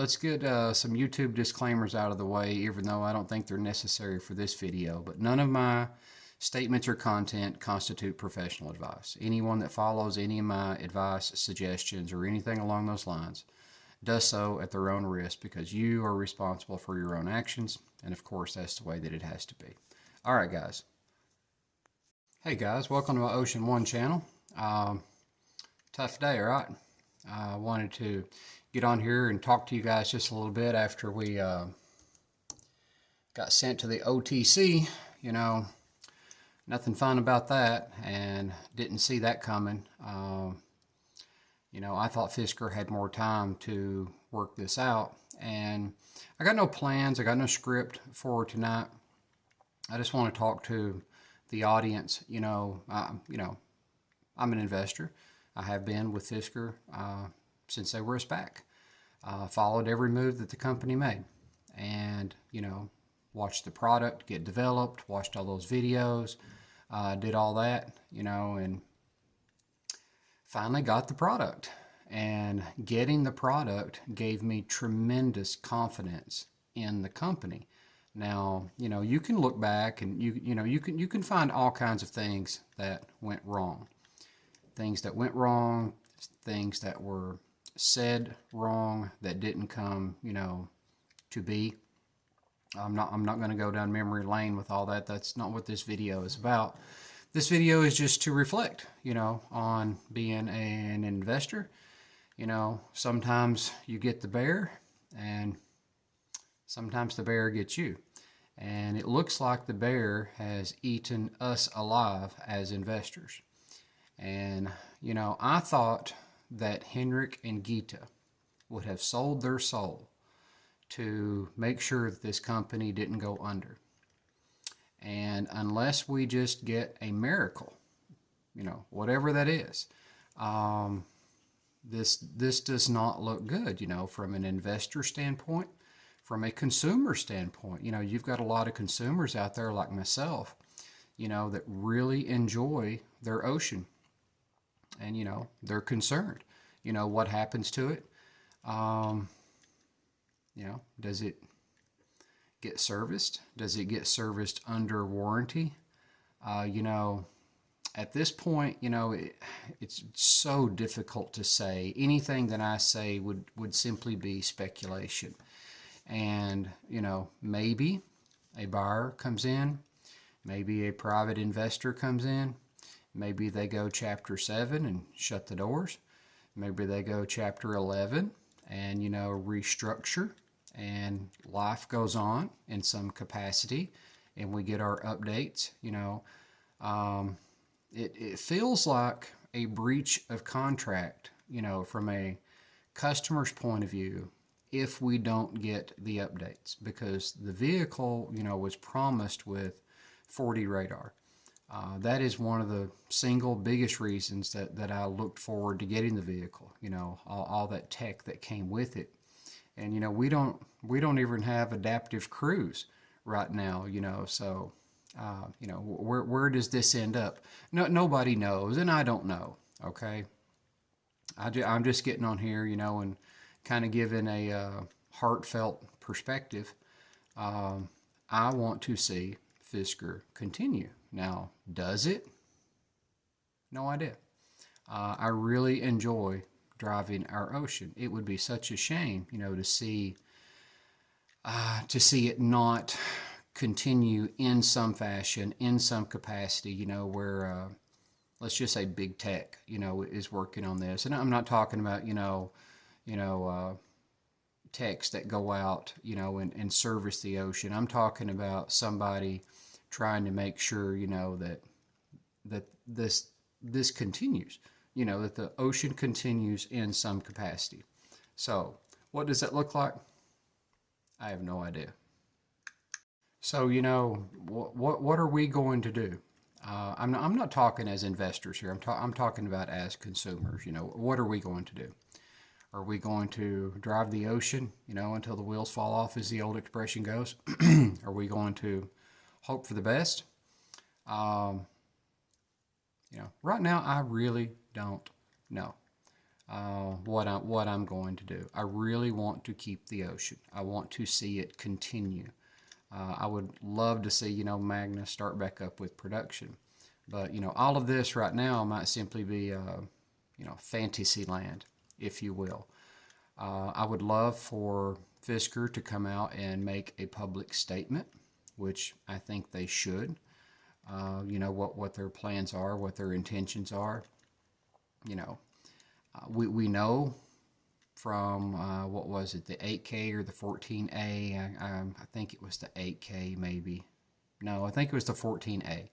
let's get some YouTube disclaimers out of the way, even though I don't think they're necessary for this video. But none of my statements or content constitute professional advice. Anyone that follows any of my advice, suggestions, or anything along those lines does so at their own risk, because you are responsible for your own actions. And of course, that's the way that it has to be. All right, guys. Hey guys, welcome to my Ocean One channel. Tough day, right? I wanted to get on here and talk to you guys just a little bit after we got sent to the OTC. You know, nothing fun about that, and didn't see that coming. You know, I thought Fisker had more time to work this out, and I got no plans, I got no script for tonight. I just want to talk to the audience. You know, I'm an investor. I have been with Fisker since they were a SPAC. Followed every move that the company made, and watched the product get developed, watched all those videos, did all that, and finally got the product. And getting the product gave me tremendous confidence in the company. Now, you can look back and you can find all kinds of things that went wrong. Things that went wrong, things that were said wrong, that didn't come, to be. I'm not going to go down memory lane with all that. That's not what this video is about. This video is just to reflect, on being an investor. Sometimes you get the bear, and sometimes the bear gets you. And it looks like the bear has eaten us alive as investors. And, I thought that Henrik and Gita would have sold their soul to make sure that this company didn't go under. And unless we just get a miracle, whatever that is, this does not look good, from an investor standpoint, from a consumer standpoint. You've got a lot of consumers out there like myself, that really enjoy their ocean. And, they're concerned, what happens to it. Does it get serviced? Does it get serviced under warranty? At this point, it's so difficult to say. Anything that I say would simply be speculation. And, maybe a buyer comes in, maybe a private investor comes in, maybe they go Chapter 7 and shut the doors. Maybe they go Chapter 11 and, restructure, and life goes on in some capacity, and we get our updates. It feels like a breach of contract, from a customer's point of view, if we don't get the updates, because the vehicle, was promised with 4D radar. That is one of the single biggest reasons that I looked forward to getting the vehicle, all that tech that came with it. And, we don't even have adaptive cruise right now, so, where does this end up? Nobody knows, and I don't know, okay? I'm just getting on here, and kind of giving a heartfelt perspective. I want to see Fisker continue. Now, does it? No idea. I really enjoy driving our ocean. It would be such a shame, to see it not continue in some fashion, in some capacity, where let's just say big tech, is working on this. And I'm not talking about, techs that go out, and service the ocean. I'm talking about somebody trying to make sure, that this continues, that the ocean continues in some capacity. So what does that look like? I have no idea. So, what are we going to do? I'm not talking as investors here. I'm talking about as consumers. What are we going to do? Are we going to drive the ocean, until the wheels fall off, as the old expression goes? Are we going to hope for the best? Right now, I really don't know. what I'm going to do. I really want to keep the ocean. I want to see it continue. I would love to see, Magna start back up with production. But, all of this right now might simply be, fantasy land, if you will. I would love for Fisker to come out and make a public statement, which I think they should. What their plans are, what their intentions are. We know from, what was it, the 8K or the 14A? I think it was the 8K maybe. No, I think it was the 14A.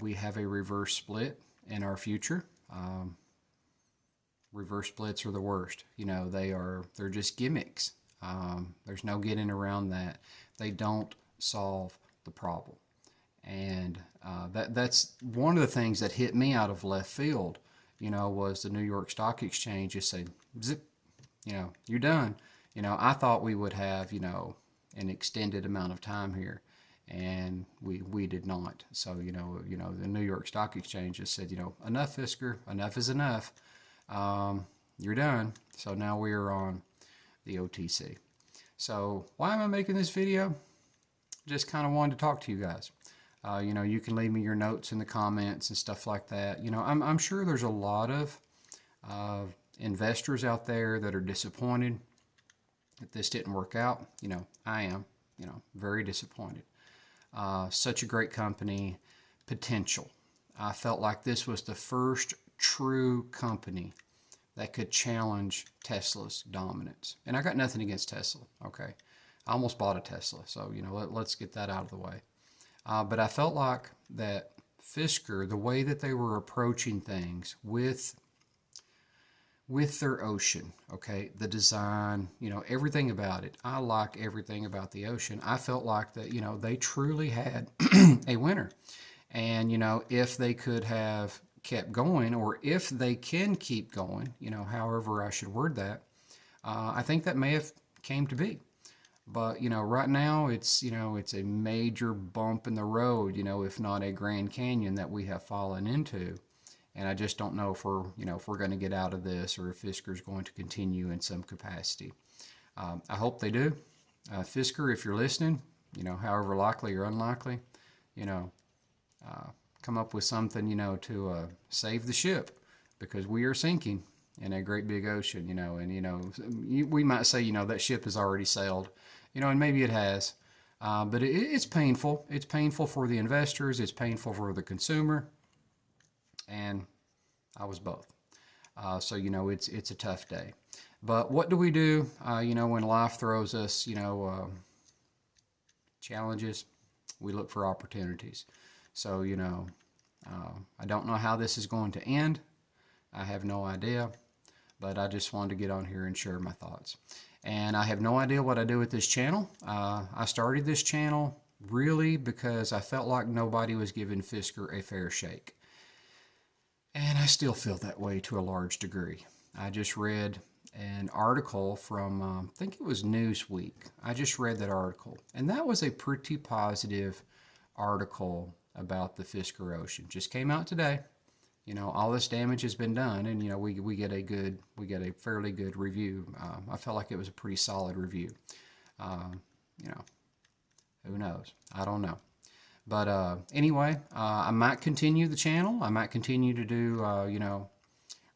We have a reverse split in our future. Reverse splits are the worst. They're just gimmicks. There's no getting around that. They don't solve the problem. And that's one of the things that hit me out of left field, was the New York Stock Exchange just said, zip, you're done. I thought we would have, an extended amount of time here, and we did not. So, the New York Stock Exchange just said, enough, Fisker, enough is enough. You're done. So now we are on the OTC. So why am I making this video? Just kind of wanted to talk to you guys. You can leave me your notes in the comments and stuff like that. I'm sure there's a lot of investors out there that are disappointed that this didn't work out. I am, very disappointed. Such a great company, potential. I felt like this was the first true company that could challenge Tesla's dominance. And I got nothing against Tesla, okay? I almost bought a Tesla, so, let's get that out of the way. But I felt like that Fisker, the way that they were approaching things with their ocean, okay, the design, everything about it. I like everything about the ocean. I felt like that, they truly had a winner. And, if they could have kept going, or if they can keep going, however I should word that, I think that may have came to be. But, right now it's, it's a major bump in the road, if not a Grand Canyon that we have fallen into. And I just don't know if we're, if we're going to get out of this, or if Fisker's going to continue in some capacity. I hope they do. Fisker, if you're listening, however likely or unlikely, come up with something, to save the ship, because we are sinking in a great big ocean, and, we might say, that ship has already sailed, and maybe it has, but it's painful. It's painful for the investors. It's painful for the consumer, and I was both. So, it's a tough day. But what do we do, when life throws us, challenges? We look for opportunities. So, I don't know how this is going to end. I have no idea, but I just wanted to get on here and share my thoughts. And I have no idea what I do with this channel. I started this channel really because I felt like nobody was giving Fisker a fair shake. And I still feel that way to a large degree. I just read an article from, I think it was Newsweek. I just read that article, and that was a pretty positive article about the Fisker Ocean. Just came out today. All this damage has been done, and we get a fairly good review. I felt like it was a pretty solid review. Who knows? I don't know. But anyway, I might continue the channel. I might continue to do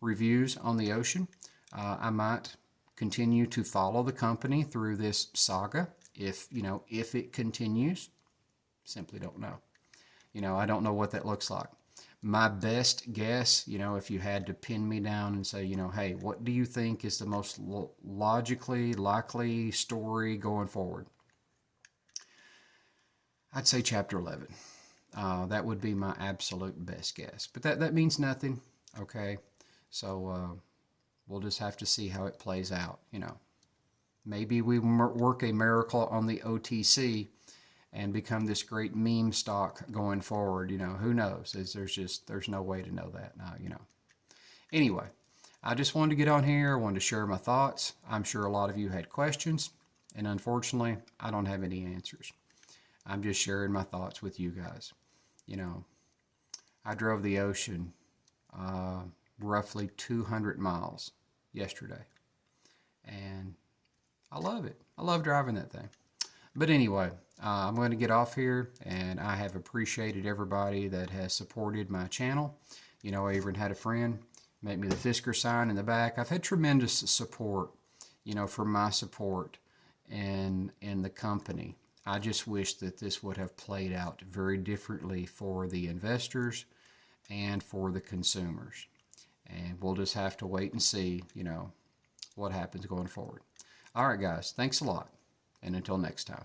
reviews on the ocean. I might continue to follow the company through this saga if it continues. Simply don't know. I don't know what that looks like. My best guess, if you had to pin me down and say, hey, what do you think is the most logically likely story going forward? I'd say Chapter 11. That would be my absolute best guess. But that means nothing, okay? So we'll just have to see how it plays out, Maybe we work a miracle on the OTC and become this great meme stock going forward. Who knows? There's no way to know that now, Anyway, I just wanted to get on here. I wanted to share my thoughts. I'm sure a lot of you had questions, and unfortunately, I don't have any answers. I'm just sharing my thoughts with you guys. I drove the ocean roughly 200 miles yesterday. And I love it. I love driving that thing. But anyway, I'm going to get off here, and I have appreciated everybody that has supported my channel. You know, I even had a friend make me the Fisker sign in the back. I've had tremendous support, you know, for my support in the company. I just wish that this would have played out very differently for the investors and for the consumers. And we'll just have to wait and see, you know, what happens going forward. All right, guys, thanks a lot. And until next time.